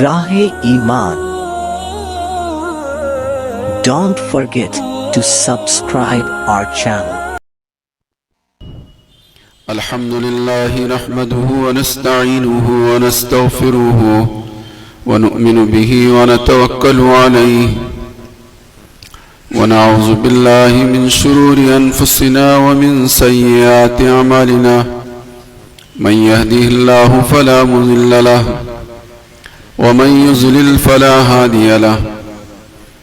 Rahe-e-Iman. Don't forget to subscribe our channel. الحمد لله نحمده ونستعينه ونستغفره ونؤمن به ونتوكل عليه ونعوذ بالله من شرور أنفسنا ومن سيئات أعمالنا من يهده الله فلا مضل له ومن يضلل فلا هادي له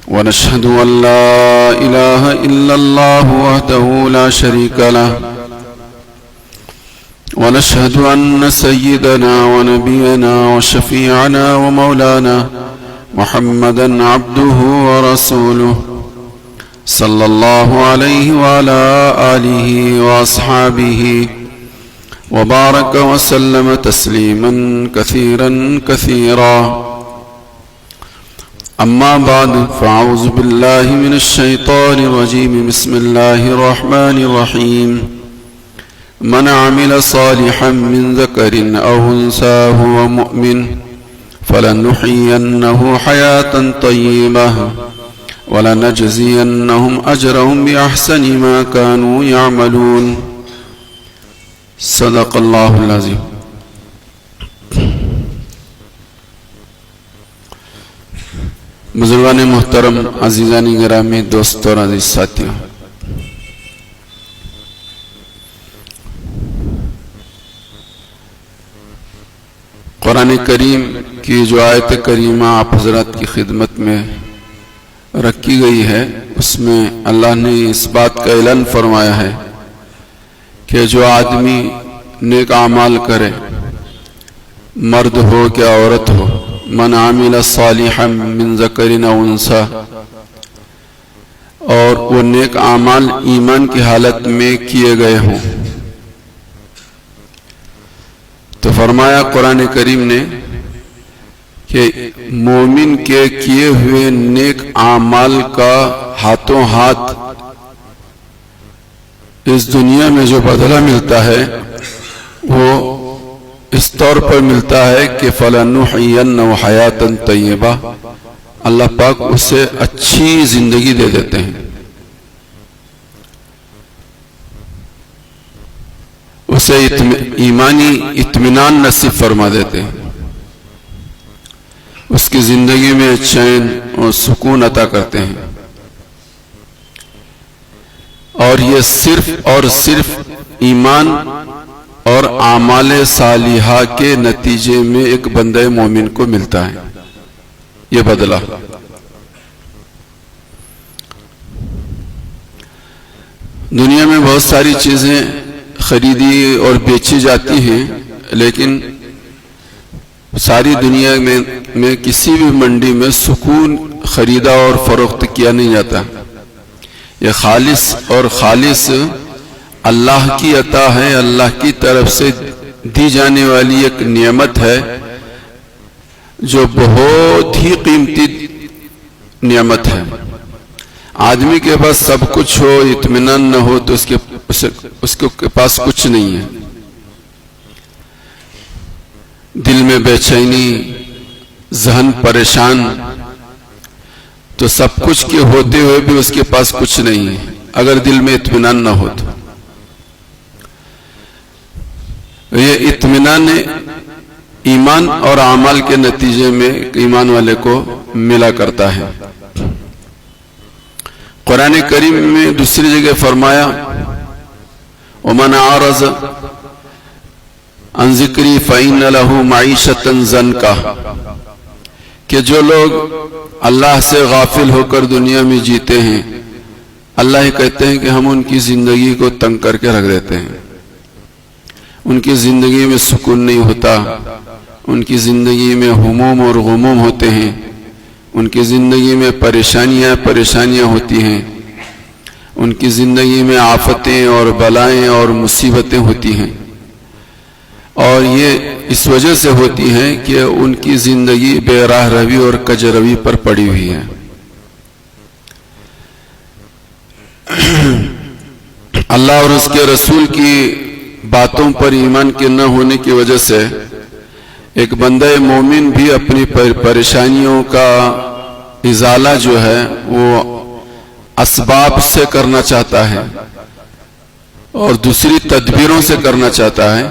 ونشهد أن لا إله إلا الله وحده لا شريك له ونشهد أن سيدنا ونبينا وشفيعنا ومولانا محمدا عبده ورسوله صلى الله عليه وعلى آله وأصحابه وبارك وسلم تسليما كثيرا كثيرا أما بعد فأعوذ بالله من الشيطان الرجيم بسم الله الرحمن الرحيم من عمل صالحا من ذكر أو أنثى وهو مؤمن فلنحيينه حياة طيبة ولنجزينهم أجرهم بأحسن ما كانوا يعملون صدق اللہ العظیم. بزرگان محترم، عزیزان گرامی، دوستوں اور عزیز ساتھیوں، قرآن کریم کی جو آیت کریمہ آپ حضرات کی خدمت میں رکھی گئی ہے، اس میں اللہ نے اس بات کا اعلان فرمایا ہے کہ جو آدمی نیک اعمال کرے، مرد ہو یا عورت ہو، من عمل صالحا من ذکر او انثی، اور وہ نیک اعمال ایمان کی حالت میں کیے گئے ہوں، تو فرمایا قرآن کریم نے کہ مومن کے کیے ہوئے نیک اعمال کا ہاتھوں ہاتھ اس دنیا میں جو بدلہ ملتا ہے وہ اس طور پر ملتا ہے کہ فَلَنُحْيِيَنَّهُ حَيَاةً طَيِّبَةً، اللہ پاک اسے اچھی زندگی دے دیتے ہیں، اسے ایمانی اطمینان نصیب فرما دیتے ہیں، اس کی زندگی میں چین اور سکون عطا کرتے ہیں، اور یہ صرف اور صرف ایمان اور اعمال صالحہ کے نتیجے میں ایک بندہ مومن کو ملتا ہے یہ بدلہ۔ دنیا میں بہت ساری چیزیں خریدی اور بیچی جاتی ہیں، لیکن ساری دنیا میں کسی بھی منڈی میں سکون خریدا اور فروخت کیا نہیں جاتا۔ یہ خالص اور خالص اللہ کی عطا ہے، اللہ کی طرف سے دی جانے والی ایک نعمت ہے جو بہت ہی قیمتی نعمت ہے۔ آدمی کے پاس سب کچھ ہو، اطمینان نہ ہو تو اس کے پاس کچھ نہیں ہے۔ دل میں بے چینی، ذہن پریشان، تو سب کچھ کے ہوتے ہوئے بھی اس کے پاس کچھ نہیں ہے اگر دل میں اطمینان نہ ہو تو۔ یہ اطمینان ایمان اور اعمال کے نتیجے میں ایمان والے کو ملا کرتا ہے۔ قرآن کریم میں دوسری جگہ فرمایا وَمَنْ أَعْرَضَ عَنْ ذِكْرِي فَإِنَّ لَهُ مَعِيشَةً ضَنْكًا، کہ جو لوگ اللہ سے غافل ہو کر دنیا میں جیتے ہیں، اللہ ہی کہتے ہیں کہ ہم ان کی زندگی کو تنگ کر کے رکھ دیتے ہیں، ان کی زندگی میں سکون نہیں ہوتا، ان کی زندگی میں ہموم اور غموم ہوتے ہیں، ان کی زندگی میں پریشانیاں ہوتی ہیں، ان کی زندگی میں آفتیں اور بلائیں اور مصیبتیں ہوتی ہیں، اور یہ اس وجہ سے ہوتی ہیں کہ ان کی زندگی بے راہ روی اور کج روی پر پڑی ہوئی ہے۔ اللہ اور اس کے رسول کی باتوں پر ایمان کے نہ ہونے کی وجہ سے ایک بندہ مومن بھی اپنی پریشانیوں کا ازالہ جو ہے وہ اسباب سے کرنا چاہتا ہے اور دوسری تدبیروں سے کرنا چاہتا ہے،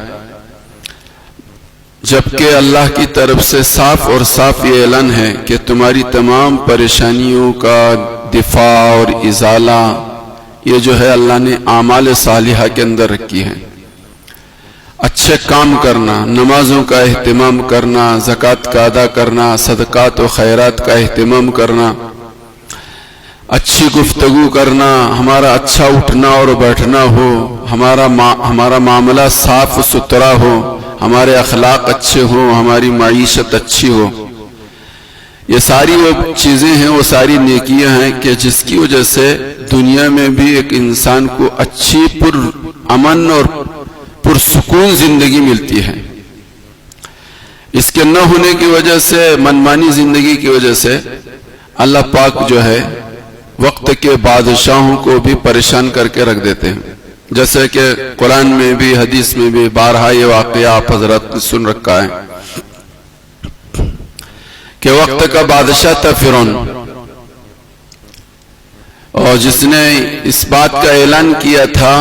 جبکہ اللہ کی طرف سے صاف اور صاف یہ اعلان ہے کہ تمہاری تمام پریشانیوں کا دفاع اور ازالہ یہ جو ہے اللہ نے اعمال صالحہ کے اندر رکھی ہے۔ اچھے کام کرنا، نمازوں کا اہتمام کرنا، زکوٰۃ کا ادا کرنا، صدقات و خیرات کا اہتمام کرنا، اچھی گفتگو کرنا، ہمارا اچھا اٹھنا اور بیٹھنا ہو، ہمارا معاملہ صاف ستھرا ہو، ہمارے اخلاق اچھے ہوں، ہماری معیشت اچھی ہو، یہ ساری وہ چیزیں ہیں، وہ ساری نیکیاں ہیں کہ جس کی وجہ سے دنیا میں بھی ایک انسان کو اچھی امن اور پرسکون زندگی ملتی ہے۔ اس کے نہ ہونے کی وجہ سے، منمانی زندگی کی وجہ سے اللہ پاک جو ہے وقت کے بادشاہوں کو بھی پریشان کر کے رکھ دیتے ہیں، جیسے کہ قرآن میں بھی حدیث میں بھی بارہا یہ واقعہ آپ حضرات نے سن رکھا ہے کہ وقت کا بادشاہ تھا فرعون، اور جس نے اس بات کا اعلان کیا تھا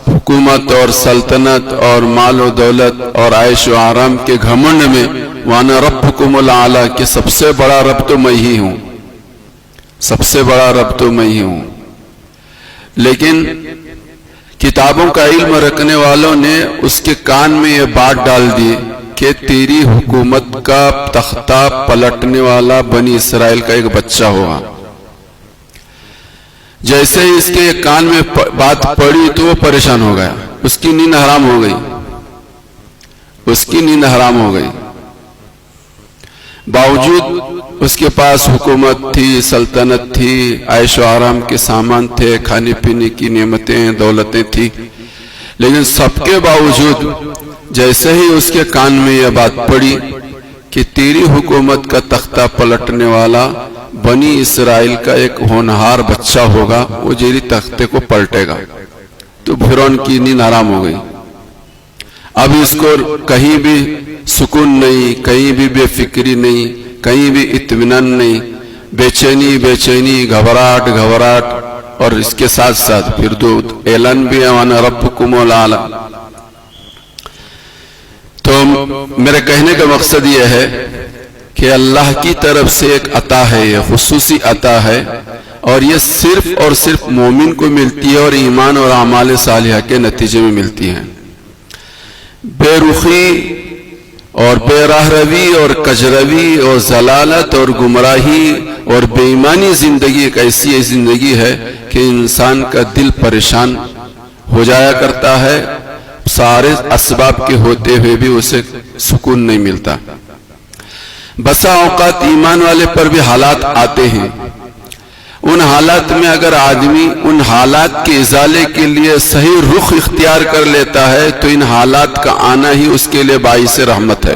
حکومت اور سلطنت اور مال و دولت اور عیش و آرام کے گھمنڈ میں، وَأَنَا رَبُّكُمُ الْأَعْلَىٰ کہ سب سے بڑا رب تو میں ہی ہوں، سب سے بڑا رب تو میں ہی ہوں۔ لیکن کتابوں کا علم رکھنے والوں نے اس کے کان میں یہ بات ڈال دی کہ تیری حکومت کا تختہ پلٹنے والا بنی اسرائیل کا ایک بچہ ہوگا۔ جیسے ہی اس کے کان میں بات پڑی تو وہ پریشان ہو گیا، اس کی نیند حرام ہو گئی، اس کی نیند حرام ہو گئی۔ باوجود اس کے پاس حکومت تھی، سلطنت تھی، عیش و آرام کے سامان تھے، کھانے پینے کی نعمتیں، دولتیں تھی، لیکن سب کے باوجود جیسے ہی اس کے کان میں یہ بات پڑی کہ تیری حکومت کا تختہ پلٹنے والا بنی اسرائیل کا ایک ہونہار بچہ ہوگا، وہ تیری تختے کو پلٹے گا، تو فرعون کی نیند حرام ہو گئی۔ اب اس کو کہیں بھی سکون نہیں، کہیں بھی بے فکری نہیں، کہیں بھی اطمینان نہیں، بے چینی، گھبراہٹ، اور اس کے ساتھ ساتھ پھر دو اعلان بھی ہے وَأَنَا رَبُّكُمُ الْأَعْلَىٰ۔ تو میرے کہنے کا مقصد یہ ہے کہ اللہ کی طرف سے ایک عطا ہے، یہ خصوصی عطا ہے، اور یہ صرف اور صرف مومن کو ملتی ہے اور ایمان اور اعمال صالحہ کے نتیجے میں ملتی ہے۔ بے رخی اور بے راہ روی اور کجروی اور ضلالت اور گمراہی اور بے ایمانی زندگی ایک ایسی زندگی ہے کہ انسان کا دل پریشان ہو جایا کرتا ہے، سارے اسباب کے ہوتے ہوئے بھی اسے سکون نہیں ملتا۔ بسا اوقات ایمان والے پر بھی حالات آتے ہیں، ان حالات میں اگر آدمی ان حالات کے ازالے کے لیے صحیح رخ اختیار کر لیتا ہے تو ان حالات کا آنا ہی اس کے لیے باعث رحمت ہے،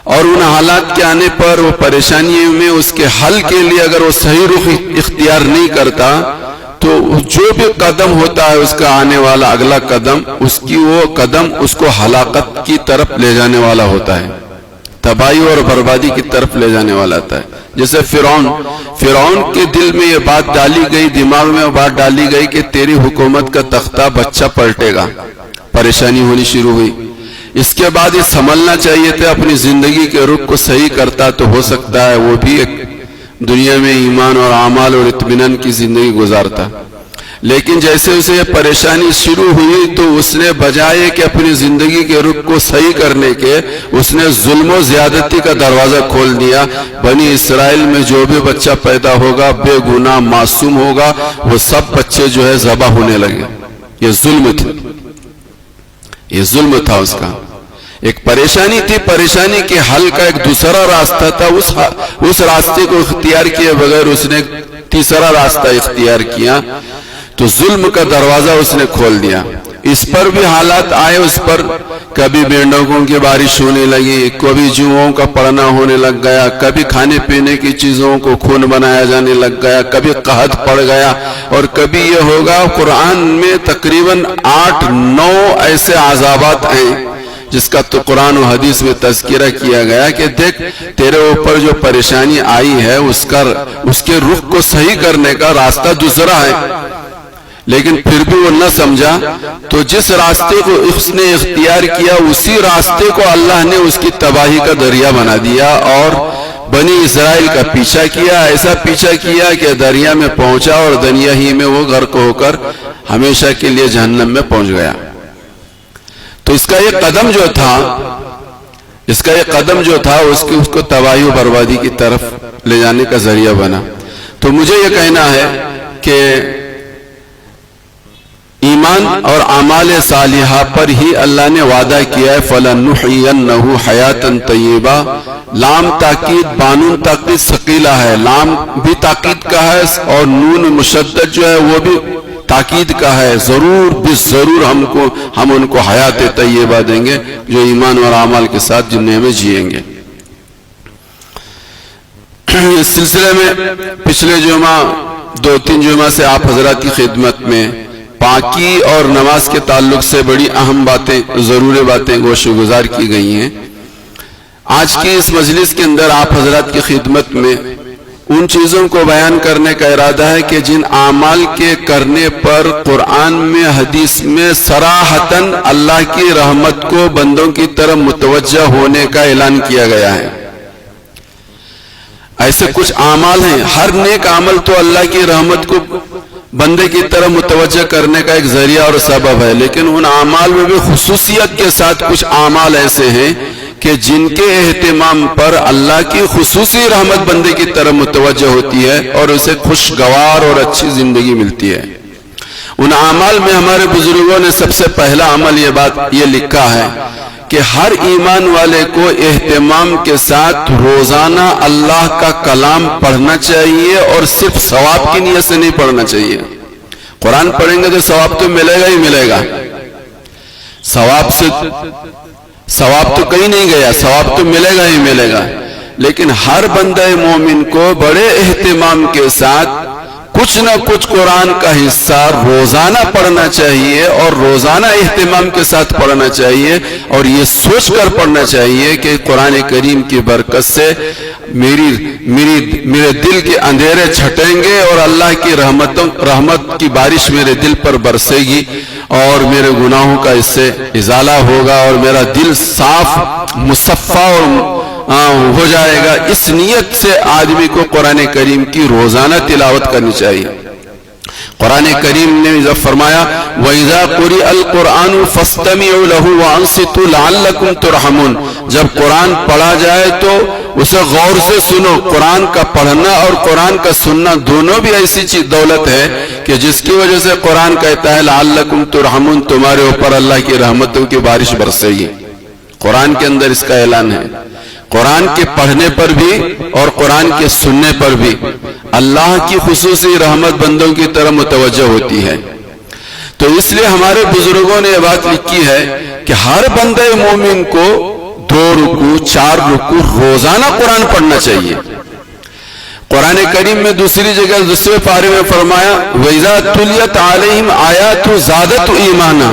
اور ان حالات کے آنے پر وہ پریشانیوں میں اس کے حل کے لیے اگر وہ صحیح رخ اختیار نہیں کرتا تو جو بھی قدم ہوتا ہے اس کا آنے والا اگلا قدم، وہ قدم اس کو ہلاکت کی طرف لے جانے والا ہوتا ہے، تباہی اور بربادی کی طرف لے جانے والا ہوتا ہے۔ جیسے فرعون کے دل میں یہ بات ڈالی گئی، دماغ میں وہ بات ڈالی گئی کہ تیری حکومت کا تختہ بچہ پلٹے گا، پریشانی ہونی شروع ہوئی۔ اس کے بعد یہ سنبھلنا چاہیے تھا، اپنی زندگی کے رخ کو صحیح کرتا تو ہو سکتا ہے وہ بھی ایک دنیا میں ایمان اور اعمال اور اطمینان کی زندگی گزارتا، لیکن جیسے اسے یہ پریشانی شروع ہوئی تو اس نے بجائے کہ اپنی زندگی کے رخ کو صحیح کرنے کے، اس نے ظلم و زیادتی کا دروازہ کھول دیا۔ بنی اسرائیل میں جو بھی بچہ پیدا ہوگا بے گناہ معصوم ہوگا، وہ سب بچے جو ہے ذبح ہونے لگے۔ یہ ظلم تھا، یہ ظلم تھا اس کا، ایک پریشانی تھی، پریشانی کے حل کا ایک دوسرا راستہ تھا، اس راستے کو اختیار کیے بغیر اس نے تیسرا راستہ اختیار کیا تو ظلم کا دروازہ اس نے کھول دیا۔ اس پر بھی حالات آئے، اس پر کبھی بینڈکوں کی بارش ہونے لگی، کبھی جوؤں کا پڑنا ہونے لگ گیا، کبھی کھانے پینے کی چیزوں کو خون بنایا جانے لگ گیا، کبھی قحط پڑ گیا، اور کبھی یہ ہوگا۔ قرآن میں تقریباً 8-9 ایسے عذابات ہیں جس کا تو قرآن و حدیث میں تذکرہ کیا گیا کہ دیکھ تیرے اوپر جو پریشانی آئی ہے اس کے رخ کو صحیح کرنے کا راستہ دوسرا ہے، لیکن پھر بھی وہ نہ سمجھا، تو جس راستے کو اس نے اختیار کیا اسی راستے کو اللہ نے اس کی تباہی کا دریا بنا دیا اور بنی اسرائیل کا پیچھا کیا، ایسا پیچھا کیا کہ دریا میں پہنچا اور دریا ہی میں وہ غرق ہو کر ہمیشہ کے لیے جہنم میں پہنچ گیا۔ تو اس کا یہ قدم جو تھا اس کو تباہی و بربادی کی طرف لے جانے کا ذریعہ بنا۔ تو مجھے یہ کہنا ہے کہ ایمان اور اعمال صالحہ پر ہی اللہ نے وعدہ کیا ہے فَلَنُحْيِيَنَّهُ حَيَاتًا طَيِّبَةً۔ لام تاکید، بانون تاکید ثقیلہ ہے، لام بھی تاکید کا ہے اور نون مشدد جو ہے وہ بھی تاکید کا ہے، ضرور ہم ان کو حیات طیبہ دیں گے جو ایمان اور اعمال کے ساتھ دنیا میں جئیں گے۔ اس سلسلے میں پچھلے جمعہ 2-3 جمعہ سے آپ حضرات کی خدمت میں پاکی اور نماز کے تعلق سے بڑی اہم باتیں، ضروری باتیں گوش گزار کی گئی ہیں۔ آج کی اس مجلس کے اندر آپ حضرات کی خدمت میں ان چیزوں کو بیان کرنے کا ارادہ ہے کہ جن اعمال کے کرنے پر قرآن میں، حدیث میں صراحتاً اللہ کی رحمت کو بندوں کی طرف متوجہ ہونے کا اعلان کیا گیا ہے۔ ایسے کچھ اعمال ہیں، ہر نیک عمل تو اللہ کی رحمت کو بندے کی طرف متوجہ کرنے کا ایک ذریعہ اور سبب ہے، لیکن ان اعمال میں بھی خصوصیت کے ساتھ کچھ اعمال ایسے ہیں کہ جن کے اہتمام پر اللہ کی خصوصی رحمت بندے کی طرف متوجہ ہوتی ہے اور اسے خوشگوار اور اچھی زندگی ملتی ہے۔ ان اعمال میں ہمارے بزرگوں نے سب سے پہلا عمل یہ لکھا ہے کہ ہر ایمان والے کو اہتمام کے ساتھ روزانہ اللہ کا کلام پڑھنا چاہیے اور صرف ثواب کی نیت سے نہیں پڑھنا چاہیے۔ قرآن پڑھیں گے تو ثواب تو ملے گا ہی ملے گا، ثواب تو کہیں نہیں گیا، ثواب تو ملے گا ہی ملے گا، لیکن ہر بندہ مومن کو بڑے اہتمام کے ساتھ کچھ نہ کچھ قرآن کا حصہ روزانہ پڑھنا چاہیے اور روزانہ اہتمام کے ساتھ پڑھنا چاہیے، اور یہ سوچ کر پڑھنا چاہیے کہ قرآن کریم کی برکت سے میرے دل کے اندھیرے چھٹیں گے اور اللہ کی رحمت کی بارش میرے دل پر برسے گی اور میرے گناہوں کا اس سے ازالہ ہوگا اور میرا دل صاف مصفا ہو جائے گا۔ اس نیت سے آدمی کو قرآن کریم کی روزانہ تلاوت کرنی چاہیے۔ قرآن کریم نے جب فرمایا وَإِذَا قُرِئَ الْقُرْآنُ فَاسْتَمِعُوا لَهُ وَأَنصِتُوا لَعَلَّكُمْ تُرْحَمُونَ۔ جب قرآن پڑھا جائے تو اسے غور سے سنو۔ قرآن کا پڑھنا اور قرآن کا سننا دونوں بھی ایسی چیز دولت ہے کہ جس کی وجہ سے قرآن کہتا ہے لَعَلَّكُمْ تُرْحَمُونَ، تمہارے اوپر اللہ کی رحمتوں کی بارش برسے گی۔ قرآن کے اندر اس کا اعلان ہے۔ قرآن کے پڑھنے پر بھی اور قرآن کے سننے پر بھی اللہ کی خصوصی رحمت بندوں کی طرف متوجہ ہوتی ہے۔ تو اس لیے ہمارے بزرگوں نے یہ بات لکھی ہے کہ ہر بندہ مومن کو 2 رکوع 4 رکوع روزانہ قرآن پڑھنا چاہیے۔ قرآن کریم میں دوسری جگہ دوسرے پارے میں فرمایا وَإِذَا تُلِيَتْ عَلَيْهِمْ آيَاتُ زَادَتْ ایمانا۔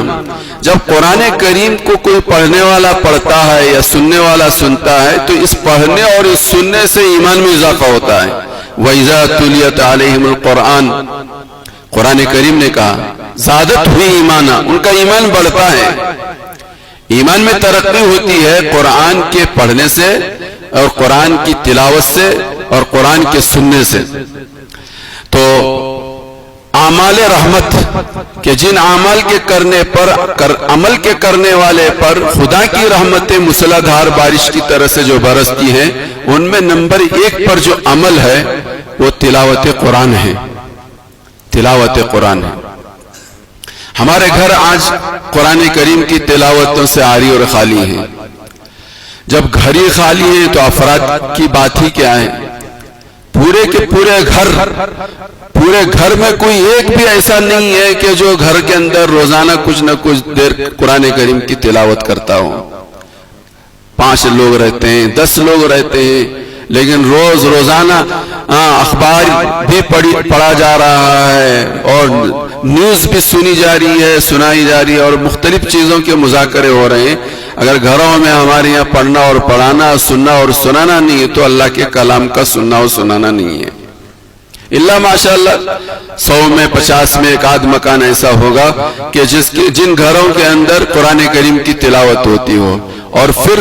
جب قرآن کریم کو کوئی پڑھنے والا پڑھتا ہے یا سننے والا سنتا ہے تو اس پڑھنے اور اس سننے سے ایمان میں اضافہ ہوتا ہے۔ وَإِذَا تُلِيَتْ عَلَيْهِمُ الْقُرْآنُ، قرآن کریم نے کہا زادت ہوئی ایمانا، ان کا ایمان بڑھتا ہے، ایمان میں ترقی ہوتی ہے قرآن کے پڑھنے سے اور قرآن کی تلاوت سے اور قرآن کے سننے سے۔ تو اعمال رحمت کہ جن اعمال کے کرنے پر عمل کے کرنے والے پر خدا کی رحمتیں مسلح دھار بارش کی طرح سے جو برستی ہیں، ان میں نمبر 1 پر جو عمل ہے وہ تلاوت قرآن ہے۔ تلاوت قرآن ہے۔ ہمارے گھر آج قرآن کریم کی تلاوتوں سے عاری اور خالی ہیں۔ جب گھر ہی خالی ہیں تو افراد کی بات ہی کیا ہے؟ پورے کے پورے گھر میں کوئی ایک بھی ایسا نہیں ہے کہ جو گھر کے اندر روزانہ کچھ نہ کچھ دیر قرآن کریم کی تلاوت کرتا ہو۔ 5 لوگ رہتے ہیں، 10 لوگ رہتے ہیں، لیکن روزانہ اخبار بھی پڑھا جا رہا ہے اور نیوز بھی سنی جا رہی ہے، سنائی جا رہی ہے اور مختلف چیزوں کے مذاکرے ہو رہے ہیں۔ اگر گھروں میں ہمارے یہاں پڑھنا اور پڑھانا، سننا اور سنانا نہیں ہے تو اللہ کے کلام کا سننا اور سنانا نہیں ہے۔ اللہ ماشاءاللہ 100 میں 50 میں ایک آدھ مکان ایسا ہوگا کہ جن گھروں کے اندر قرآن کریم کی تلاوت ہوتی ہو، اور پھر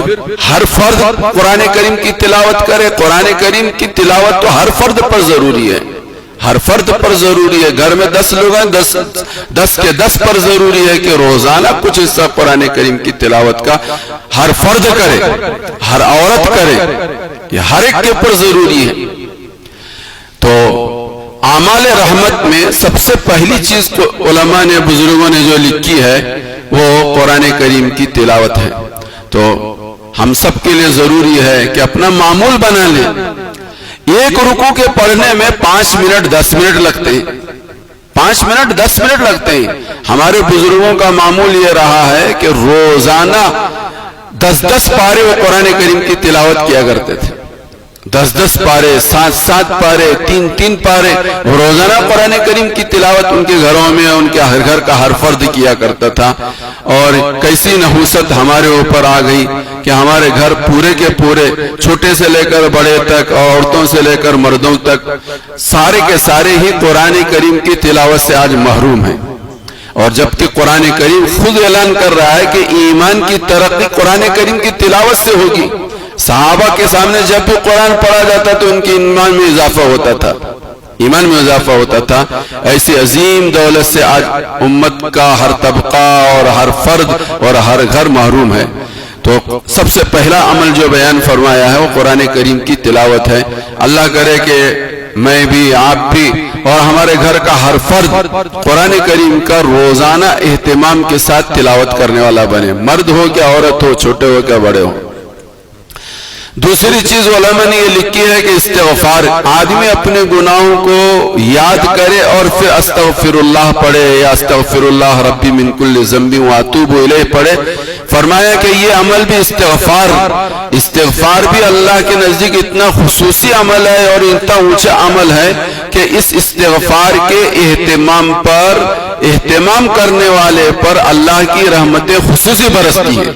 ہر فرد قرآن کریم کی تلاوت کرے۔ قرآن کریم کی تلاوت تو ہر فرد پر ضروری ہے، ہر فرد پر ضروری ہے۔ گھر میں 10 لوگ ہیں، 10 کے 10 پر ضروری ہے کہ روزانہ کچھ حصہ قرآن کریم کی تلاوت کا ہر فرد کرے، ہر عورت کرے، یہ ہر ایک کے پر ضروری ہے۔ تو اعمال رحمت میں سب سے پہلی چیز کو علماء نے، بزرگوں نے جو لکھی ہے وہ قرآن کریم کی تلاوت ہے۔ تو ہم سب کے لیے ضروری ہے کہ اپنا معمول بنا لیں۔ ایک رکوع کے پڑھنے میں 5 منٹ 10 منٹ لگتے ہیں، 5 منٹ 10 منٹ لگتے ہیں۔ ہمارے بزرگوں کا معمول یہ رہا ہے کہ روزانہ 10 پارے وہ قرآن کریم کی تلاوت کیا کرتے تھے، 10 پارے، 7 پارے، 3 پارے روزانہ قرآن کریم کی تلاوت ان کے گھروں میں، ان کے ہر گھر کا ہر فرد کیا کرتا تھا۔ اور کیسی نحوست ہمارے اوپر آ گئی کہ ہمارے گھر پورے کے پورے، چھوٹے سے لے کر بڑے تک، عورتوں سے لے کر مردوں تک، سارے کے سارے ہی قرآن کریم کی تلاوت سے آج محروم ہیں۔ اور جبکہ قرآن کریم خود اعلان کر رہا ہے کہ ایمان کی ترقی قرآن کریم کی تلاوت سے ہوگی۔ صحابہ کے سامنے جب بھی قرآن پڑھا جاتا تو ان کے ایمان میں اضافہ ہوتا تھا، ایمان میں اضافہ ہوتا تھا۔ ایسی عظیم دولت سے آج امت کا ہر طبقہ اور ہر فرد اور ہر گھر محروم ہے۔ تو سب سے پہلا عمل جو بیان فرمایا ہے وہ قرآن کریم کی تلاوت ہے۔ اللہ کرے کہ میں بھی، آپ بھی اور ہمارے گھر کا ہر فرد قرآن کریم کا روزانہ اہتمام کے ساتھ تلاوت کرنے والا بنے، مرد ہو کیا عورت ہو، چھوٹے ہو کیا بڑے ہو۔ دوسری چیز علماء نے یہ لکھی ہے کہ استغفار، آدمی اپنے گناہوں کو یاد کرے اور پھر استغفر اللہ پڑھے، یا استغفر اللہ ربی من کل ذنب واتوب الیہ پڑھے۔ فرمایا کہ یہ عمل بھی استغفار بھی اللہ کے نزدیک اتنا خصوصی عمل ہے اور اتنا اونچا عمل ہے کہ اس استغفار کے اہتمام کرنے والے پر اللہ کی رحمتیں خصوصی برستی ہیں۔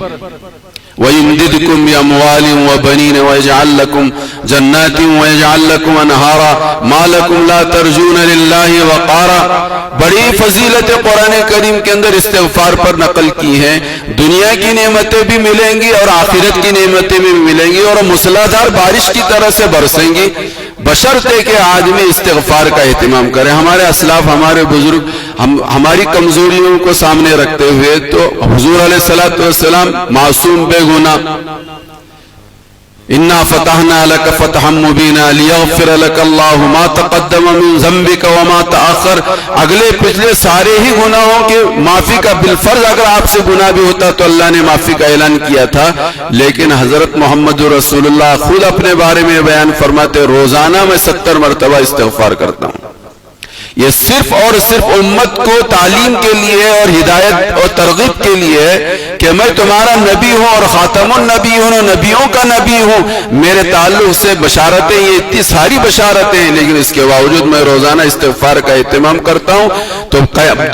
وَيُمْدِدْكُمْ بِأَمْوَالٍ وَبَنِينَ وَيَجْعَلْ لَكُمْ جَنَّاتٍ وَيَجْعَلْ لَكُمْ أَنْهَارًا مَا لَكُمْ لَا تَرْجُونَ لِلَّهِ وَقَارًا۔ بڑی فضیلت قرآن کریم کے اندر استغفار پر نقل کی ہے۔ دنیا کی نعمتیں بھی ملیں گی اور آخرت کی نعمتیں بھی ملیں گی اور موسلادھار بارش کی طرح سے برسیں گی، بشرطے کہ آدمی استغفار کا اہتمام کرے۔ ہمارے اسلاف، ہمارے بزرگ ہماری کمزوریوں کو سامنے رکھتے ہوئے تو حضور علیہ السلام معصوم بے گناہ، اِنَّا فَتَحْنَا لَكَ فَتْحًا مُبِينًا لِيَغْفِرَ لَكَ اللَّهُ مَا تَقَدَّمَ مِن ذَنبِكَ وَمَا تَأَخَّرَ۔ اگلے پچھلے سارے ہی گناہوں کے معافی کا بالفرض اگر آپ سے گناہ بھی ہوتا تو اللہ نے معافی کا اعلان کیا تھا، لیکن حضرت محمد رسول اللہ خود اپنے بارے میں بیان فرماتے روزانہ میں 70 مرتبہ استغفار کرتا ہوں۔ یہ صرف اور صرف امت کو تعلیم کے لیے اور ہدایت اور ترغیب کے لیے ہے کہ میں تمہارا نبی ہوں اور خاتم النبی ہوں، نبیوں کا نبی ہوں، میرے تعلق سے بشارتیں، یہ اتنی ساری بشارتیں ہیں، لیکن اس کے باوجود میں روزانہ استغفار کا اہتمام کرتا ہوں۔ تو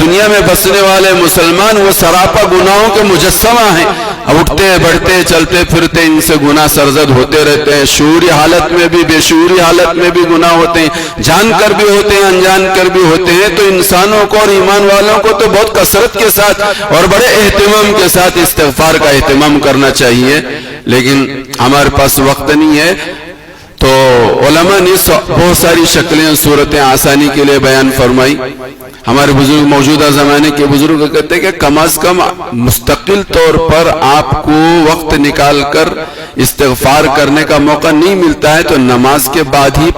دنیا میں بسنے والے مسلمان وہ سراپا گناہوں کے مجسمہ ہیں، اٹھتے بڑھتے چلتے پھرتے ان سے گناہ سرزد ہوتے رہتے ہیں، شعوری حالت میں بھی بے شعوری حالت میں بھی گناہ ہوتے ہیں، جان کر بھی ہوتے ہیں، انجان کر بھی ہوتے ہیں۔ تو انسانوں کو اور ایمان والوں کو تو بہت کثرت کے ساتھ اور بڑے اہتمام کے ساتھ استغفار کا اہتمام کرنا چاہیے، لیکن ہمارے پاس وقت نہیں ہے۔ تو علماء نے بہت ساری شکلیں، صورتیں آسانی کے لیے بیان فرمائی۔ ہمارے بزرگ، موجودہ زمانے کے بزرگ کہتے ہیں کہ کم از کم مستقل طور پر آپ کو وقت نکال کر استغفار کرنے کا موقع نہیں ملتا ہے تو نماز کے بعد ہی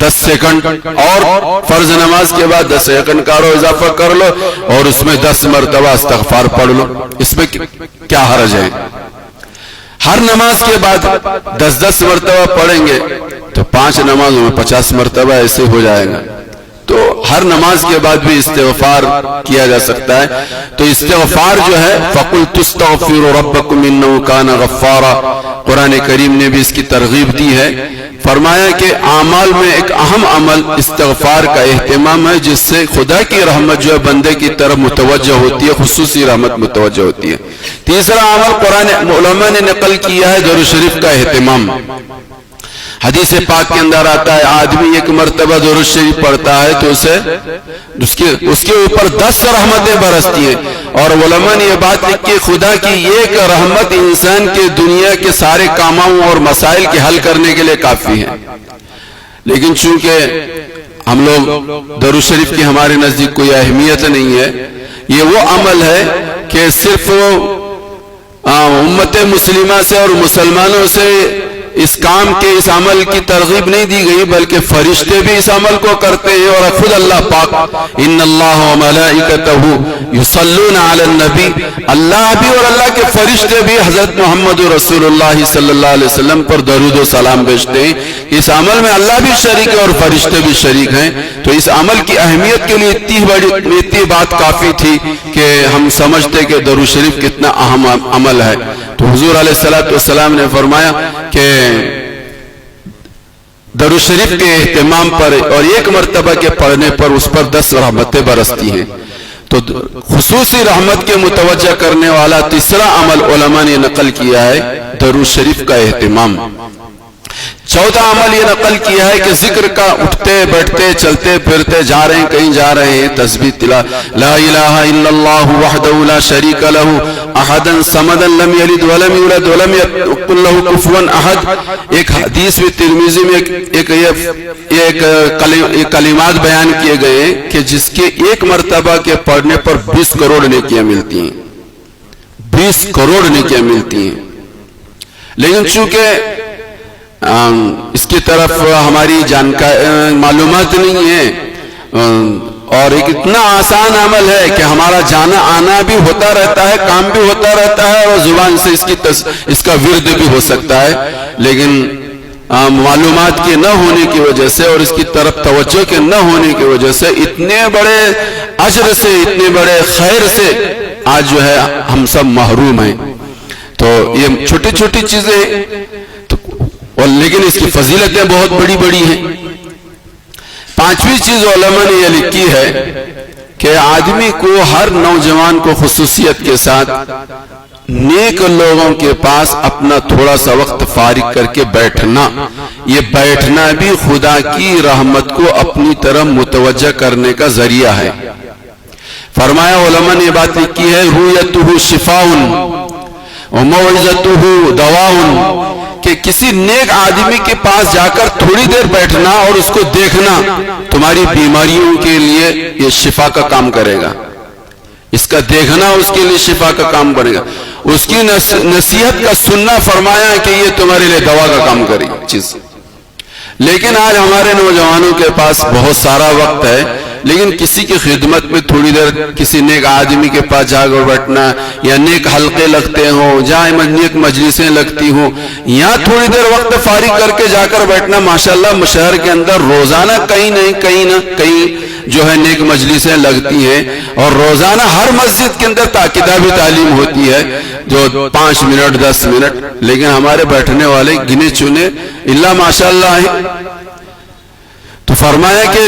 10 سیکنڈ اور فرض نماز کے بعد 10 سیکنڈ کا اضافہ کر لو اور اس میں 10 مرتبہ استغفار پڑھ لو، اس میں کیا حرج ہے؟ ہر نماز کے بعد 10 مرتبہ پڑھیں گے تو 5 نمازوں میں 50 مرتبہ ایسے ہو جائے گا۔ تو ہر نماز کے بعد بھی استغفار کیا جا سکتا ہے. تو استغفار جو ہے فَقُلْتُ اسْتَغْفِرُوا رَبَّكُمْ إِنَّهُ كَانَ غَفَّارًا، قرآن کریم نے بھی اس کی ترغیب دی ہے. فرمایا کہ اعمال میں ایک اہم عمل استغفار کا اہتمام ہے، جس سے خدا کی رحمت جو ہے بندے کی طرف متوجہ ہوتی ہے، خصوصی رحمت متوجہ ہوتی ہے. تیسرا عمل قرآن علماء نے نقل کیا ہے درود شریف کا اہتمام. حدیث پاک کے اندر آتا ہے آدمی ایک مرتبہ درود شریف پڑھتا ہے تو اس کے اوپر 10 رحمتیں برستی ہیں. اور علماء نے یہ بات لکھی خدا کی ایک رحمت انسان کے دنیا کے سارے کاموں اور مسائل کے حل کرنے کے لیے کافی ہے. لیکن چونکہ ہم لوگ درود شریف کی ہمارے نزدیک کوئی اہمیت نہیں ہے، یہ وہ عمل ہے کہ صرف امت مسلمہ سے اور مسلمانوں سے اس کام کے اس عمل کی ترغیب نہیں دی گئی، بلکہ فرشتے بھی اس عمل کو کرتے ہیں. اور خود اللہ پاک ان اللہ و ملائکتہ یصلون علی النبی، اللہ بھی اور اللہ کے فرشتے بھی حضرت محمد رسول اللہ صلی اللہ علیہ وسلم پر درود و سلام بھیجتے ہیں. اس عمل میں اللہ بھی شریک ہے اور فرشتے بھی شریک ہیں. تو اس عمل کی اہمیت کے لیے اتنی بات کافی تھی کہ ہم سمجھتے کہ درود شریف کتنا اہم عمل ہے. تو حضور علیہ السلام نے فرمایا کہ درود شریف کے اہتمام پر اور ایک مرتبہ کے پڑھنے پر اس پر 10 رحمتیں برستی ہیں. تو خصوصی رحمت کے متوجہ کرنے والا تیسرا عمل علماء نے نقل کیا ہے درود شریف کا اہتمام. چوتھا عمل یہ نقل کیا ہے کہ ذکر کا اٹھتے بیٹھتے چلتے پھرتے جا رہے ہیں کہیں جا رہے ہیں تسبیح تلا لا الہ الا اللہ وحدہ لا شریک لہ احدا صمدا لم یلد ولم یولد ولم یکن لہ کفوا احد. ایک حدیث میں ترمذی میں ایک کلمات بیان کیے گئے کہ جس کے ایک مرتبہ کے پڑھنے پر 20 کروڑ نیکیاں ملتی ہیں. 20 کروڑ نیکیاں ملتی ہیں. لیکن چونکہ اس کی طرف ہماری معلومات نہیں ہے اور ایک اتنا آسان عمل ہے کہ ہمارا جانا آنا بھی ہوتا رہتا ہے، کام بھی ہوتا رہتا ہے اور زبان سے اس کا ورد بھی ہو سکتا ہے. لیکن معلومات کے نہ ہونے کی وجہ سے اور اس کی طرف توجہ کے نہ ہونے کی وجہ سے اتنے بڑے اجر سے اتنے بڑے خیر سے آج جو ہے ہم سب محروم ہیں. تو یہ چھوٹی چھوٹی چیزیں اور لیکن اس کی فضیلتیں بہت بڑی بڑی ہیں. پانچویں چیز علماء نے یہ لکھی ہے کہ آدمی کو ہر نوجوان کو خصوصیت کے ساتھ نیک لوگوں کے پاس اپنا تھوڑا سا وقت فارغ کر کے بیٹھنا، یہ بیٹھنا بھی خدا کی رحمت کو اپنی طرف متوجہ کرنے کا ذریعہ ہے. فرمایا علماء نے یہ بات لکھی ہے رؤیتہ شفاء وموعظتہ دواء، کہ کسی نیک آدمی کے پاس جا کر تھوڑی دیر بیٹھنا اور اس کو دیکھنا تمہاری بیماریوں کے لیے یہ شفا کا کام کرے گا. اس کا دیکھنا اس کے لیے شفا کا کام کرے گا. اس کی نصیحت کا سننا فرمایا کہ یہ تمہارے لیے دوا کا کام کرے گی چیز. لیکن آج ہمارے نوجوانوں کے پاس بہت سارا وقت ہے، لیکن کسی کی خدمت میں تھوڑی دیر کسی نیک آدمی کے پاس جا کر بیٹھنا یا نیک حلقے لگتے ہوں جہاں نیک مجلسیں لگتی ہوں یا تھوڑی دیر وقت فارغ کر کے جا کر بیٹھنا، ماشاءاللہ شہر کے اندر روزانہ کہیں نہ کہیں جو ہے نیک مجلسیں لگتی ہیں اور روزانہ ہر مسجد کے اندر کتابی تعلیم ہوتی ہے جو 5 منٹ 10 منٹ، لیکن ہمارے بیٹھنے والے گنے چنے اللہ ماشاءاللہ ہیں. تو فرمایا کہ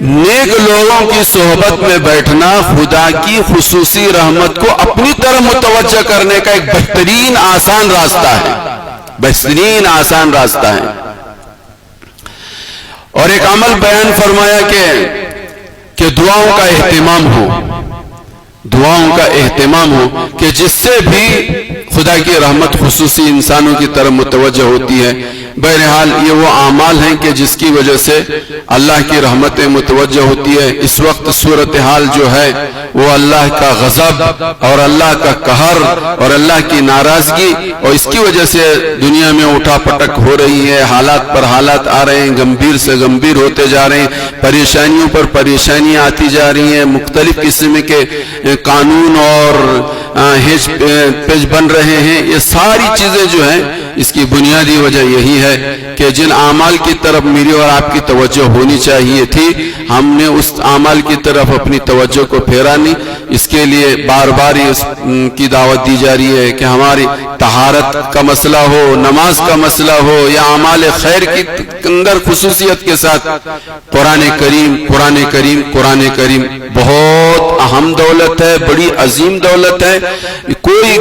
نیک لوگوں کی صحبت میں بیٹھنا خدا کی خصوصی رحمت کو اپنی طرف متوجہ کرنے کا ایک بہترین آسان راستہ ہے، بہترین آسان راستہ ہے. اور ایک عمل بیان فرمایا کہ دعاؤں کا اہتمام ہو، دعاؤں کا اہتمام ہو کہ جس سے بھی خدا کی رحمت خصوصی انسانوں کی طرف متوجہ ہوتی ہے. بہرحال یہ وہ اعمال ہیں کہ جس کی وجہ سے اللہ کی رحمتیں متوجہ ہوتی ہے. اس وقت صورتحال جو ہے وہ اللہ کا غضب اور اللہ کا قہر اور اللہ کی ناراضگی اور اس کی وجہ سے دنیا میں اٹھا پٹک ہو رہی ہے، حالات پر حالات آ رہے ہیں، گمبھیر سے گمبھیر ہوتے جا رہے ہیں، پریشانیوں پر پریشانیاں آتی جا رہی ہیں، مختلف قسم کے قانون اور ہیج پیج بن رہے ہیں. یہ ساری چیزیں جو ہیں اس کی بنیادی وجہ یہی ہے کہ جن اعمال کی طرف میری اور آپ کی توجہ ہونی چاہیے تھی ہم نے اس اعمال کی طرف اپنی توجہ کو پھیرا نہیں. اس کے لیے بار بار اس کی دعوت دی جا رہی ہے کہ ہماری طہارت کا مسئلہ ہو، نماز کا مسئلہ ہو یا اعمال خیر کی اندر خصوصیت کے ساتھ قرآن کریم بہت اہم دولت ہے، بڑی عظیم دولت ہے. کوئی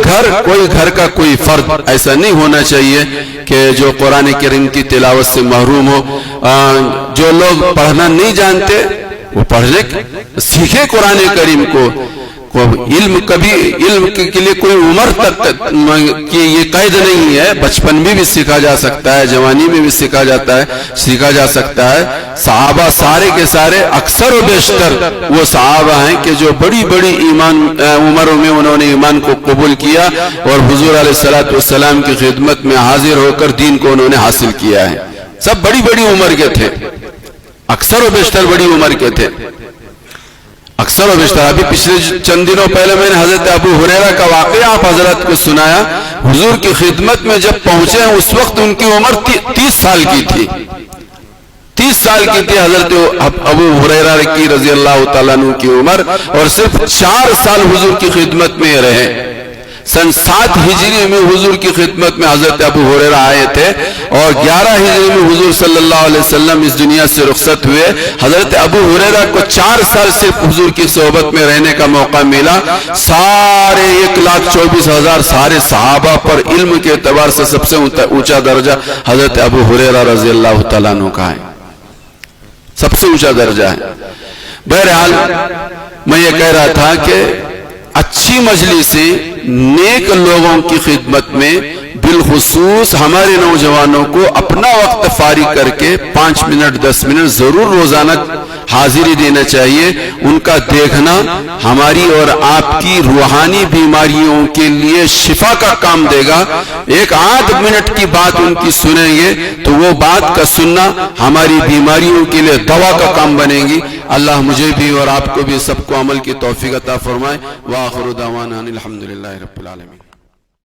گھر کا کوئی فرد ایسا نہیں ہونا چاہیے کہ جو قرآن کریم کی تلاوت سے محروم ہو. جو لوگ پڑھنا نہیں جانتے وہ پڑھنے سیکھے قرآن کریم کو. علم کے لیے کوئی عمر تک کی یہ قید نہیں ہے، بچپن میں بھی سیکھا جا سکتا ہے، جوانی میں بھی سیکھا جا سکتا ہے. صحابہ سارے کے سارے اکثر و بیشتر وہ صحابہ ہیں کہ جو بڑی عمروں میں انہوں نے ایمان کو قبول کیا اور حضور علیہ السلام کی خدمت میں حاضر ہو کر دین کو انہوں نے حاصل کیا ہے. سب بڑی عمر کے تھے، اکثر و بیشتر بڑی عمر کے تھے، اکثر و بیشتر. ابھی پچھلے چند دنوں پہلے میں نے حضرت ابو ہریرہ کا واقعہ آپ حضرت کو سنایا. حضور کی خدمت میں جب پہنچے اس وقت ان کی عمر 30 سال کی تھی. 30 سال کی تھی حضرت ابو ہریرہ کی رضی اللہ تعالیٰ عنہ کی عمر، اور صرف 4 سال حضور کی خدمت میں رہے. سن 7 ہجری میں حضور کی خدمت میں حضرت ابو ہریرہ آئے تھے اور 11 ہجری میں حضور صلی اللہ علیہ وسلم اس دنیا سے رخصت ہوئے. حضرت ابو ہریرہ کو 4 سال صرف حضور کی صحبت میں رہنے کا موقع ملا. سارے 1,24,000 سارے صحابہ پر علم کے اعتبار سے سب سے اونچا درجہ حضرت ابو ہریرہ رضی اللہ تعالیٰ عنہ کا ہے، سب سے اونچا درجہ ہے. بہرحال میں یہ کہہ رہا تھا کہ اچھی مجلسیں نیک لوگوں کی خدمت میں بالخصوص ہمارے نوجوانوں کو اپنا وقت فارغ کر کے 5 منٹ 10 منٹ ضرور روزانہ حاضری دینا چاہیے. ان کا دیکھنا ہماری اور آپ کی روحانی بیماریوں کے لیے شفا کا کام دے گا. 1 منٹ کی بات ان کی سنیں گے تو وہ بات کا سننا ہماری بیماریوں کے لیے دوا کا کام بنے گی. اللہ مجھے بھی اور آپ کو بھی سب کو عمل کی توفیق عطا فرمائے. وآخر دعوانا الحمدللہ رب العالمین.